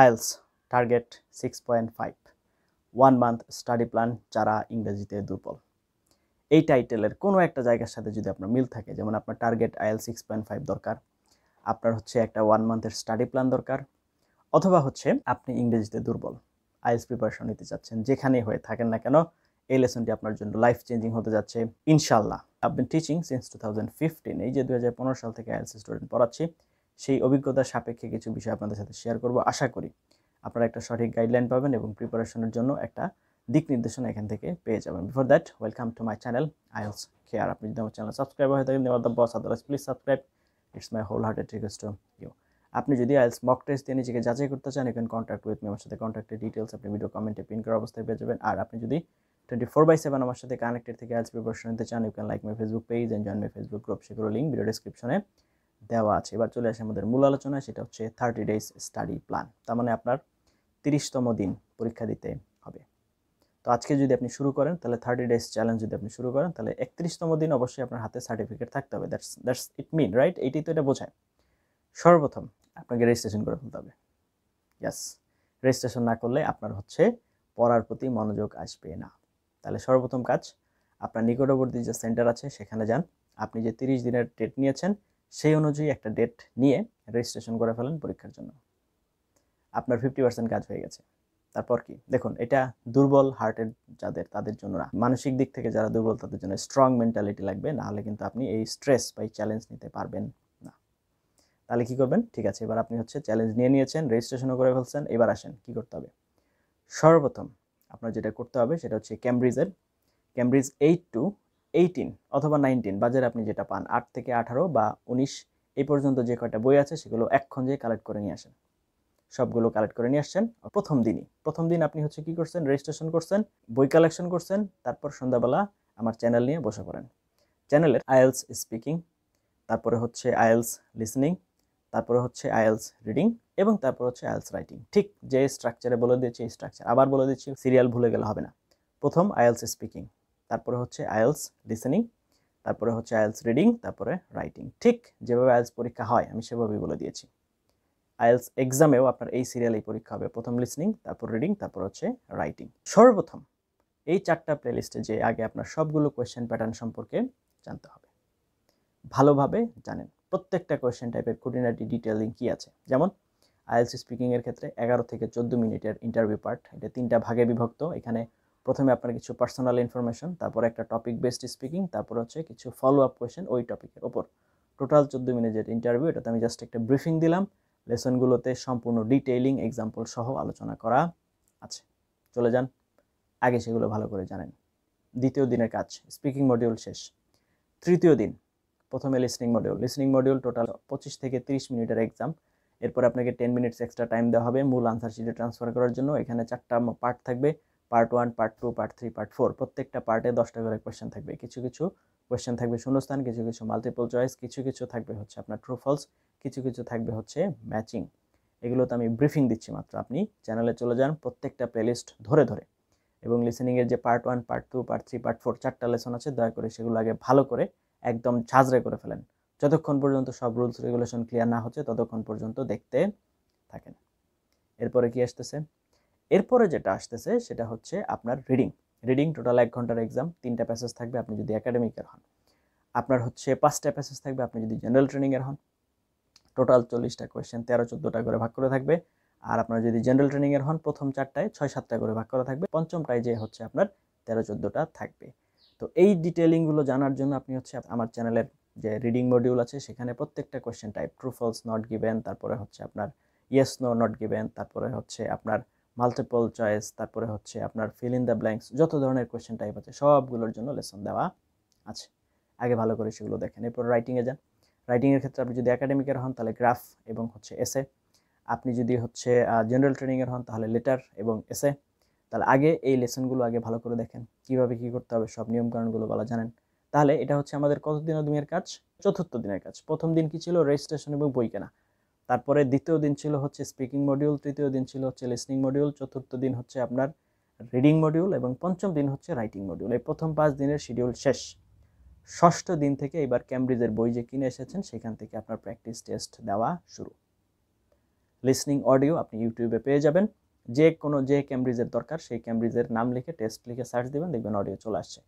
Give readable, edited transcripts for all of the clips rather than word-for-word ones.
IELTS target 6.5 1 month study plan যারা ইংরেজিতে দুর্বল। এই টাইটেলের কোনো একটা জায়গার সাথে যদি আপনার মিল থাকে, যেমন আপনার টার্গেট আইএলস 6.5 দরকার, আপনার হচ্ছে একটা 1 মান্থের স্টাডি প্ল্যান দরকার, অথবা হচ্ছে আপনি ইংরেজিতে দুর্বল, আইএলস প্রিপারেশন নিতে চাচ্ছেন, যেখানেই হয়ে থাকেন না কেন এই লেসনটি আপনার জন্য লাইফ চেঞ্জিং হতে যাচ্ছে ইনশাল্লাহ। আই বিন টিচিং সিন্স 2015, এই যে 2015 সাল থেকে আইএলস স্টুডেন্ট পড়াচ্ছি, সেই অভিজ্ঞতার সাপেক্ষে কিছু বিষয় আপনাদের সাথে শেয়ার করব। আশা করি আপনারা একটা সঠিক গাইডলাইন পাবেন এবং প্রিপারেশনের জন্য একটা দিক নির্দেশনা এখান থেকে পেয়ে যাবেন। Before that, welcome to my channel IELTS care. আপনি যদি আমার চ্যানেল সাবস্ক্রাইব হয়ে থাকেন, the boss, otherwise please subscribe, it's my whole hearted request to you. আপনি যদি আইএলস মক টেস্ট দিয়ে নিজেকে যাচাই করতে চান, you can contact with me. আমার সাথে কন্ট্যাক্টের ডিটেলস আপনি ভিডিও কমেন্টে পিন করা অবস্থায় পেয়ে যাবেন। আর আপনি যদি 24/7 আমার সাথে কানেক্টেড থেকে আইএলস প্রিপারেশন নিতে চান, you can like my Facebook page and join my Facebook group. সেগুলো লিঙ্ক ভিডিও ডেসক্রিপশনে দেওয়া আছে। এবার চলে আসে আমাদের মূল আলোচনায়, সেটা হচ্ছে 30 ডেজ স্টাডি প্ল্যান। তার মানে আপনার 30তম দিন পরীক্ষা দিতে হবে। তো আজকে যদি আপনি শুরু করেন, তাহলে 30 ডেজ চ্যালেঞ্জ যদি আপনি শুরু করেন, তাহলে 31তম দিন অবশ্যই আপনার হাতে সার্টিফিকেট থাকতে হবে। That's it mean, right? এইটাই তো এটা বোঝায়। সর্বপ্রথম আপনাকে রেজিস্ট্রেশন করে ফেলতে হবে। ইয়াস, রেজিস্ট্রেশন না করলে আপনার হচ্ছে পড়ার প্রতি মনোযোগ আসবে না। তাহলে সর্বপ্রথম কাজ, আপনার নিকটবর্তী যে সেন্টার আছে সেখানে যান। আপনি যে 30 দিনের ডেট নিয়েছেন সেই অনুযায়ী একটা ডেট নিয়ে রেজিস্ট্রেশন করে ফেলেন পরীক্ষার জন্য। আপনার 50% কাজ হয়ে গেছে। তারপর কি দেখুন, এটা দুর্বল হার্টের যাদের, তাদের জন্য না, মানসিক দিক থেকে যারা দুর্বল তাদের জন্য স্ট্রং মেন্টালিটি লাগবে, না হলে কিন্তু আপনি এই স্ট্রেস বা এই চ্যালেঞ্জ নিতে পারবেন না। তাহলে কি করবেন? ঠিক আছে, এবার আপনি হচ্ছে চ্যালেঞ্জ নিয়ে নিয়েছেন, রেজিস্ট্রেশনও করে ফেলছেন। এবার আসেন কি করতে হবে। সর্বপ্রথম আপনার যেটা করতে হবে সেটা হচ্ছে ক্যামব্রিজ 8 to 18 অথবা 19 বাজারে আপনি যেটা পান, 8 থেকে 18 বা 19 এই পর্যন্ত যে কয়টা বই আছে সেগুলো এখন যে কালেক্ট করে নিয়ে আসেন। সবগুলো কালেক্ট করে নিয়ে আসছেন। প্রথম দিন আপনি হচ্ছে কি করছেন, রেজিস্ট্রেশন করছেন, বই কালেকশন করছেন, তারপর সন্ধ্যাবেলা আমার চ্যানেল নিয়ে বসে পড়েন। চ্যানেলের আইএলস স্পিকিং, তারপরে হচ্ছে আইএলস লিসনিং, তারপরে হচ্ছে আইএলস রিডিং এবং তারপর হচ্ছে আইএলস রাইটিং। ঠিক যে স্ট্রাকচারে বলে দিয়েছি এই স্ট্রাকচার আবার বলে দিচ্ছি, সিরিয়াল ভুলে গেলে হবে না। প্রথম আইএলস স্পিকিং, তারপরে হচ্ছে আইএলস লিসনিং, তারপরে হচ্ছে আইএলস রিডিং, তারপরে রাইটিং। ঠিক যেভাবে আইএলস পরীক্ষা হয় আমি সেভাবেই বলে দিয়েছি। আইএলস এক্সামেও আপনার এই সিরিয়ালেই পরীক্ষা হবে, প্রথম লিসনিং, তারপর রিডিং, তারপর হচ্ছে রাইটিং। সর্বপ্রথম এই 4টা প্লেলিস্টে যে আগে আপনার সবগুলো কোয়েশ্চেন প্যাটার্ন সম্পর্কে জানতে হবে, ভালোভাবে জানেন প্রত্যেকটা কোয়েশ্চেন টাইপের খুঁটিনাটি ডিটেইলিং কি আছে। যেমন আইএলস স্পিকিংয়ের ক্ষেত্রে 11 থেকে 14 মিনিটের ইন্টারভিউ পার্ট, এটা 3টা ভাগে বিভক্ত। এখানে প্রথমে আপনার কিছু পার্সোনাল ইনফরমেশন, তারপর একটা টপিক বেসড স্পিকিং, তারপর হচ্ছে কিছু ফলো আপ কোয়েশ্চেন ওই টপিকের ওপর। টোটাল 14 মিনিটের ইন্টারভিউ। এটাতে আমি জাস্ট একটা ব্রিফিং দিলাম। লেসনগুলোতে সম্পূর্ণ ডিটেইলিং এক্সাম্পল সহ আলোচনা করা আছে। চলে যান, আগে সেগুলো ভালো করে জানেন। দ্বিতীয় দিনের কাজ, স্পিকিং মডিউল শেষ। তৃতীয় দিন, প্রথমে লিসনিং মডিউল টোটাল 25 থেকে 30 মিনিটের এক্সাম। এরপর আপনাকে 10 মিনিটস এক্সট্রা টাইম দেওয়া হবে মূল আনসার শিটে ট্রান্সফার করার জন্য। এখানে 4টা পার্ট থাকবে, পার্ট 1, পার্ট 2, পার্ট 3, পার্ট 4। প্রত্যেকটা পার্টে 10টা করে কোয়েশ্চেন থাকবে। কিছু কিছু কোয়েশ্চেন থাকবে শূন্যস্থান, কিছু কিছু মাল্টিপল চয়েস, কিছু কিছু থাকবে হচ্ছে আপনার ট্রু ফলস, কিছু কিছু থাকবে হচ্ছে ম্যাচিং। এগুলো তো আমি ব্রিফিং দিচ্ছি মাত্র। আপনি চ্যানেলে চলে যান, প্রত্যেকটা প্লেলিস্ট ধরে ধরে, এবং লিসেনিংয়ের যে পার্ট 1, পার্ট 2, পার্ট 3, পার্ট 4 4টা লেসন আছে, দয়া করে সেগুলো আগে ভালো করে একদম ঝাঁঝরে করে ফেলেন। যতক্ষণ পর্যন্ত সব রুলস রেগুলেশন ক্লিয়ার না হচ্ছে ততক্ষণ পর্যন্ত দেখতে থাকেন। এরপরে কি আসতেছে? এরপরে যেটা আসতেছে সেটা হচ্ছে আপনার রিডিং টোটাল 1 ঘন্টার এক্সাম। 3টা প্যাসেজ থাকবে আপনি যদি একাডেমিকের হন। আপনার হচ্ছে 5টা প্যাসেজ থাকবে আপনি যদি জেনারেল ট্রেনিংয়ের হন। টোটাল 40টা কোয়েশ্চেন 13-14টা করে ভাগ করে থাকবে। আর আপনারা যদি জেনারেল ট্রেনিংয়ের হন, প্রথম 4টায় 6-7টা করে ভাগ করা থাকবে, পঞ্চমটায় যে হচ্ছে আপনার 13-14টা থাকবে। তো এই ডিটেইলিংগুলো জানার জন্য আপনি হচ্ছে আমার চ্যানেলের যে রিডিং মডিউল আছে সেখানে প্রত্যেকটা question type, true false not given, তারপরে হচ্ছে আপনার ইয়েস নো নট গিভেন, তারপরে হচ্ছে আপনার মাল্টিপল চয়েস, তারপরে হচ্ছে আপনার ফিল ইন দ্য ব্ল্যাঙ্কস, যত ধরনের কোয়েশ্চেন টাইপ আছে সবগুলোর জন্য লেসন দেওয়া আছে। আগে ভালো করে সেগুলো দেখেন। এরপর রাইটিংয়ে যান। রাইটিংয়ের ক্ষেত্রে আপনি যদি একাডেমিকের হন তাহলে গ্রাফ এবং হচ্ছে এসে, আপনি যদি হচ্ছে জেনারেল ট্রেনিংয়ের হন তাহলে লেটার এবং এসে। তাহলে আগে এই লেসনগুলো আগে ভালো করে দেখেন, কিভাবে কি করতে হবে সব নিয়মকানুনগুলো বলা জানেন। তাহলে এটা হচ্ছে আমাদের কত দিনের কাজ? 4র্থ দিনের কাজ। প্রথম দিন কি ছিল? রেজিস্ট্রেশন এবং বই কেনা। তারপরে দ্বিতীয় দিন ছিল হচ্ছে স্পিকিং মডিউল, তৃতীয় দিন ছিল হচ্ছে লিসনিং মডিউল, চতুর্থ দিন হচ্ছে আপনার রিডিং মডিউল এবং পঞ্চম দিন হচ্ছে রাইটিং মডিউল। এই প্রথম 5 দিনের শিডিউল শেষ। ষষ্ঠ দিন থেকে এবার ক্যামব্রিজের বই যে কিনে এসেছেন সেখান থেকে আপনার প্র্যাকটিস টেস্ট দেওয়া শুরু। লিসনিং অডিও আপনি ইউটিউবে পেয়ে যাবেন। যে ক্যামব্রিজের দরকার সেই ক্যামব্রিজের নাম লিখে টেস্ট লিখে সার্চ দিবেন, দেখবেন অডিও চলে আসছে।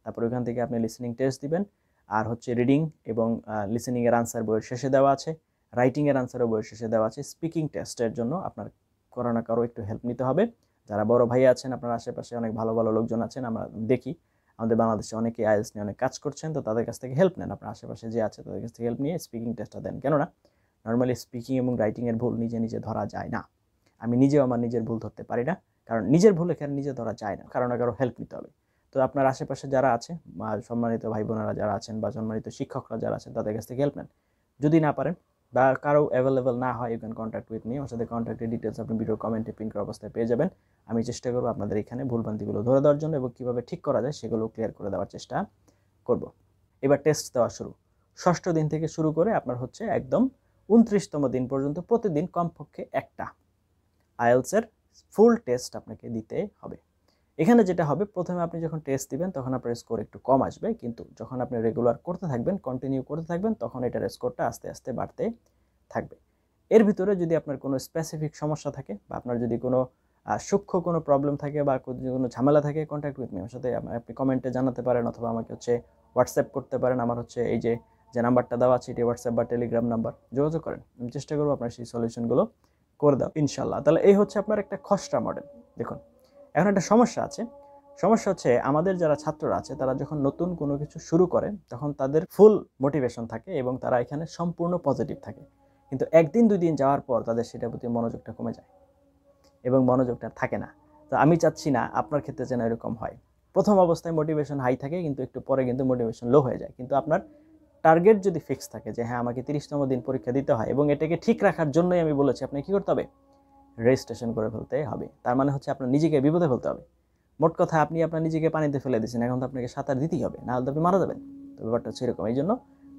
তারপর ওইখান থেকে আপনি লিসনিং টেস্ট দিবেন। আর হচ্ছে রিডিং এবং লিসনিংয়ের আনসার বইয়ের শেষে দেওয়া আছে, রাইটিংয়ের আনসারও বইয়ের শেষে দেওয়া আছে। স্পিকিং টেস্টের জন্য আপনার কারো না কারো একটু হেল্প নিতে হবে। যারা বড় ভাই আছেন, আপনার আশেপাশে অনেক ভালো ভালো লোকজন আছেন, আমরা দেখি আমাদের বাংলাদেশে অনেকে আইএলটিএস নিয়ে অনেক কাজ করছেন, তো তাদের কাছ থেকে হেল্প নেন। আপনার আশেপাশে যে আছে তাদের কাছ থেকে হেল্প নিয়ে স্পিকিং টেস্টটা দেন। কেননা নর্মালি স্পিকিং এবং রাইটিংয়ের ভুল নিজে নিজে ধরা যায় না। আমি নিজেও আমার নিজের ভুল ধরতে পারি না, কারণ নিজের ভুল এখানে নিজে ধরা যায় না, কারো না কারো হেল্প নিতে হবে। তো আপনার আশেপাশে যারা আছে, সম্মানিত ভাই বোনেরা যারা আছেন বা সম্মানিত শিক্ষকরা যারা আছেন, তাদের কাছ থেকে হেল্প নেন। যদি না পারেন বা কারো অ্যাভেলেবেল না হয়, you can contact with me. ওর সাথে কন্ট্যাক্টের ডিটেলস আপনি ভিডিও কমেন্টে পিন করা অবস্থায় পেয়ে যাবেন। আমি চেষ্টা করবো আপনাদের এখানে ভুলভ্রান্তিগুলো ধরে দেওয়ার জন্য এবং কীভাবে ঠিক করা যায় সেগুলো ক্লিয়ার করে দেওয়ার চেষ্টা করব। এবার টেস্ট দেওয়া শুরু। 6ষ্ঠ দিন থেকে শুরু করে আপনার হচ্ছে একদম 29তম দিন পর্যন্ত প্রতিদিন কমপক্ষে একটা আইএলটিএসের ফুল টেস্ট আপনাকে দিতে হবে। এখানে যেটা হবে, প্রথমে আপনি যখন টেস্ট দিবেন তখন আপনার স্কোর একটু কম আসবে, কিন্তু যখন আপনি রেগুলার করতে থাকবেন, কন্টিনিউ করতে থাকবেন, তখন এটার স্কোরটা আস্তে আস্তে বাড়তে থাকবে। এর ভিতরে যদি আপনার কোনো স্পেসিফিক সমস্যা থাকে বা আপনার যদি কোনো সূক্ষ্ম কোনো প্রবলেম থাকে বা কোনো ঝামেলা থাকে, কন্ট্যাক্ট উইথ মি, আমার সাথে আপনি কমেন্টে জানাতে পারেন অথবা আমাকে হচ্ছে হোয়াটসঅ্যাপ করতে পারেন। আমার হচ্ছে এই যে নাম্বারটা দেওয়া আছে, এটি হোয়াটসঅ্যাপ বা টেলিগ্রাম নাম্বার, যোগাযোগ করেন। আমি চেষ্টা করবো আপনার সেই সলিউশনগুলো করে দাও ইনশাল্লাহ। তাহলে এই হচ্ছে আপনার একটা খসড়া মডেল। দেখুন, এখন একটা সমস্যা আছে। সমস্যা হচ্ছে আমাদের যারা ছাত্ররা আছে তারা যখন নতুন কোনো কিছু শুরু করে তখন তাদের ফুল মোটিভেশন থাকে এবং তারা এখানে সম্পূর্ণ পজিটিভ থাকে, কিন্তু একদিন দুই দিন যাওয়ার পর তাদের সেটার প্রতি মনোযোগটা কমে যায় এবং মনোযোগটা থাকে না। তো আমি চাচ্ছি না আপনার ক্ষেত্রে যেন এরকম হয়। প্রথম অবস্থায় মোটিভেশন হাই থাকে, কিন্তু একটু পরে কিন্তু মোটিভেশন লো হয়ে যায়। কিন্তু আপনার টার্গেট যদি ফিক্স থাকে যে হ্যাঁ আমাকে 30তম দিন পরীক্ষা দিতে হয়, এবং এটাকে ঠিক রাখার জন্যই আমি বলেছি আপনাকে কী করতে হবে, রেজিস্ট্রেশন করে ফেলতে হবে। তার মানে হচ্ছে আপনার নিজেকে বিপদে ফেলতে হবে। মোট কথা, আপনি আপনার নিজেকে পানিতে ফেলে দিয়েছেন, এখন তো আপনাকে সাঁতার দিতেই হবে, না হলে তো আপনি মারা যাবেন। তো ব্যাপারটা হচ্ছে এরকম। এই জন্য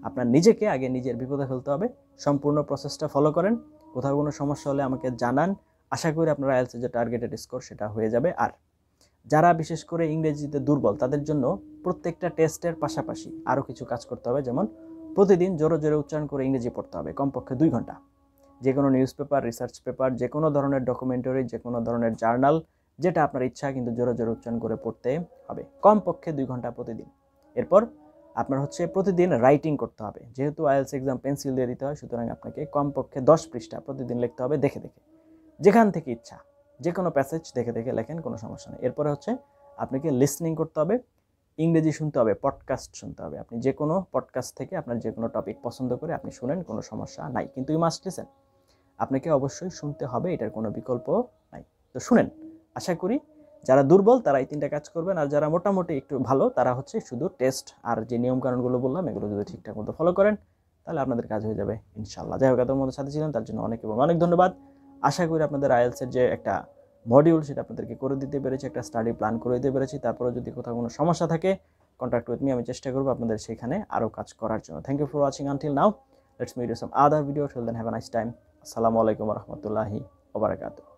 আপনার নিজেকে আগে নিজের বিপদে ফেলতে হবে। সম্পূর্ণ প্রসেসটা ফলো করেন। কোথাও কোনো সমস্যা হলে আমাকে জানান। আশা করি আপনার আইএলটিএস যে টার্গেটেড স্কোর সেটা হয়ে যাবে। আর যারা বিশেষ করে ইংরেজিতে দুর্বল, তাদের জন্য প্রত্যেকটা টেস্টের পাশাপাশি আরও কিছু কাজ করতে হবে। যেমন প্রতিদিন জোরে জোরে উচ্চারণ করে ইংরেজি পড়তে হবে, কমপক্ষে 2 ঘন্টা। যে কোনো নিউজ পেপার, রিসার্চ পেপার, যে কোনো ধরনের ডকুমেন্টারি, যে কোনো ধরনের জার্নাল, যেটা আপনার ইচ্ছা, কিন্তু জোরে জোরে উচ্চারণ করে পড়তে হবে, কমপক্ষে 2 ঘন্টা প্রতিদিন। এরপর আপনার হচ্ছে প্রতিদিন রাইটিং করতে হবে। যেহেতু আইএলটিএস এক্সাম পেন্সিল দিয়ে দিতে হয়, সুতরাং আপনাকে কমপক্ষে 10 পৃষ্ঠা প্রতিদিন লিখতে হবে, দেখে দেখে, যেখান থেকে ইচ্ছা, যে কোনো প্যাসেজ দেখে দেখে লেখেন, কোনো সমস্যা নেই। এরপরে হচ্ছে আপনাকে লিসনিং করতে হবে, ইংরেজি শুনতে হবে, পডকাস্ট শুনতে হবে। আপনি যে কোনো পডকাস্ট থেকে আপনার যে কোনো টপিক পছন্দ করে আপনি শুনেন, কোনো সমস্যা নাই, কিন্তু ইউ মাস্ট লিসেন। আপনাকে অবশ্যই শুনতে হবে, এটার কোনো বিকল্প নাই। তো শুনেন। আশা করি যারা দুর্বল তারা এই 3টা কাজ করবেন, আর যারা মোটামুটি একটু ভালো তারা হচ্ছে শুধু টেস্ট আর যে নিয়মকানুনগুলো বললাম এগুলো যদি ঠিকঠাক মতো ফলো করেন, তাহলে আপনাদের কাজ হয়ে যাবে ইনশাল্লাহ। যাই হোক, এত মতো সাথে ছিলেন তার জন্য অনেক এবং অনেক ধন্যবাদ। আশা করি আপনাদের আইএলটিএসের যে একটা মডিউল সেটা আপনাদেরকে করে দিতে পেরেছি, একটা স্টাডি প্ল্যান করে দিতে পেরেছি। তারপরে যদি কোথাও কোনো সমস্যা থাকে, কন্ট্যাক্ট উইথ মি, আমি চেষ্টা করবো আপনাদের সেখানে আরও কাজ করার জন্য। Thank you for watching until now. Let's meet you some other video. Till then have a nice time. আসসালামু আলাইকুম ওয়া রাহমাতুল্লাহি ওয়া বারাকাতুহু।